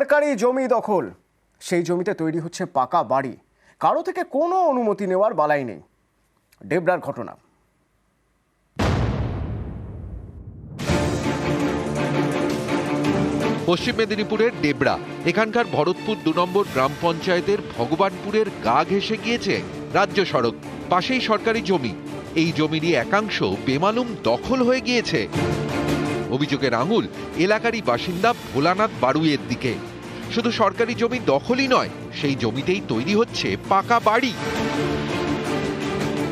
সরকারি জমি দখল, সেই জমিতে তৈরি হচ্ছে পাকা বাড়ি, কারো থেকে কোনো অনুমতি নেওয়ার বালাই নেই। ডেবরার ঘটনা। পশ্চিম মেদিনীপুরের ডেবরা, এখানকার ভরতপুর ২ নম্বর গ্রাম পঞ্চায়েতের ভগবানপুরের গা ঘেঁষে গিয়েছে রাজ্য সড়ক। পাশেই সরকারি জমি, এই জমিরই একাংশ বেমালুম দখল হয়ে গিয়েছে। অভিযোগের আঙুল এলাকারই বাসিন্দা ভোলানাথ বাড়ুইয়ের দিকে। শুধু সরকারি জমি দখলই নয়, সেই জমিতেই তৈরি হচ্ছে পাকা বাড়ি।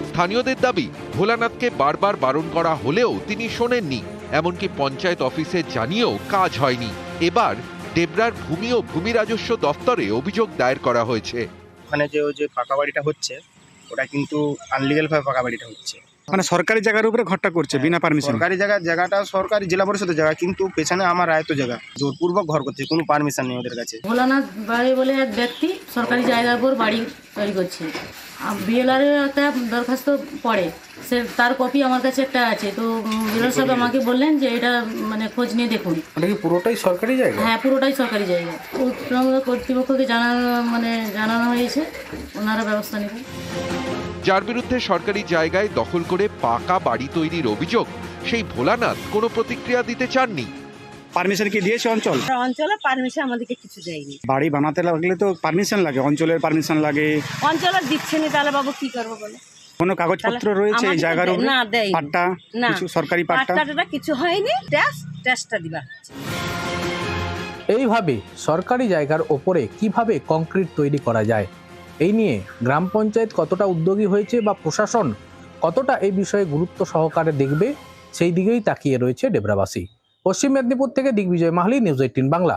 স্থানীয়দের দাবি, ভোলানাথকে বারবার বারণ করা হলেও তিনি শোনেননি, এমনকি পঞ্চায়েত অফিসে জানিয়েও কাজ হয়নি। এবার ডেবরার ভূমি ও ভূমি রাজস্ব দফতরে অভিযোগ দায়ের করা হয়েছে। ওখানে যে পাকা বাড়িটা হচ্ছে, ওটা কিন্তু আনলিগাল ভাবে পাকা বাড়িটা হচ্ছে। মানে সরকারি জায়গার উপরে ঘরটা করছে বিনা পারমিশন। সরকারি জায়গাটা সরকারি জেলা পরিষদের জায়গা, কিন্তু পেছনে আমার রায়ত জায়গা, জোরপূর্বক ঘর করছে, কোনো পারমিশন নেই ওদের কাছে। ভোলানাথ বাড়ি বলে এক ব্যক্তি সরকারি জায়গার উপর বাড়ি তৈরি করছে। বিএলআর একটা দরখাস্ত পড়ে, সে তার কপি আমার কাছে একটা আছে। তো বিএলআর সাহেব আমাকে বললেন যে এটা মানে খোঁজ নিয়ে দেখুন। এটা কি পুরোটাই সরকারি জায়গা? হ্যাঁ, পুরোটাই সরকারি জায়গা। কর্তৃপক্ষকে জানানো হয়েছে, ওনারা ব্যবস্থা নেবেন। যার বিরুদ্ধে সরকারি জায়গায় দখল করে পাকা বাড়ি তৈরির অভিযোগ, সেই ভোলানাথ কোনো প্রতিক্রিয়া দিতে চাননি। পারমিশন কি দিয়েছে অঞ্চল? অঞ্চলে পারমিশন আমাদেরকে কিছু দেয়নি। বাড়ি বানাতে লাগলে তো পারমিশন লাগে, অঞ্চলের পারমিশন লাগে। অঞ্চলে দিচ্ছে না, তাহলে বাবু কি করবো বলে? কোনো কাগজপত্র রয়েছে এই জায়গার উপরে? না, দেয়নি। পাট্টা না, কিছু সরকারি পাট্টা কিছু হয়নি। ট্যাক্সটা দিবা। এইভাবে সরকারি জায়গার ওপরে কিভাবে কংক্রিট তৈরি করা যায়, এই নিয়ে গ্রাম পঞ্চায়েত কতটা উদ্যোগী হয়েছে বা প্রশাসন কতটা এই বিষয়ে গুরুত্ব সহকারে দেখবে, সেই দিকেই তাকিয়ে রয়েছে ডেবরাবাসী। পশ্চিম মেদিনীপুর থেকে দিগ্বিজয় মাহালি, নিউজ 18 বাংলা।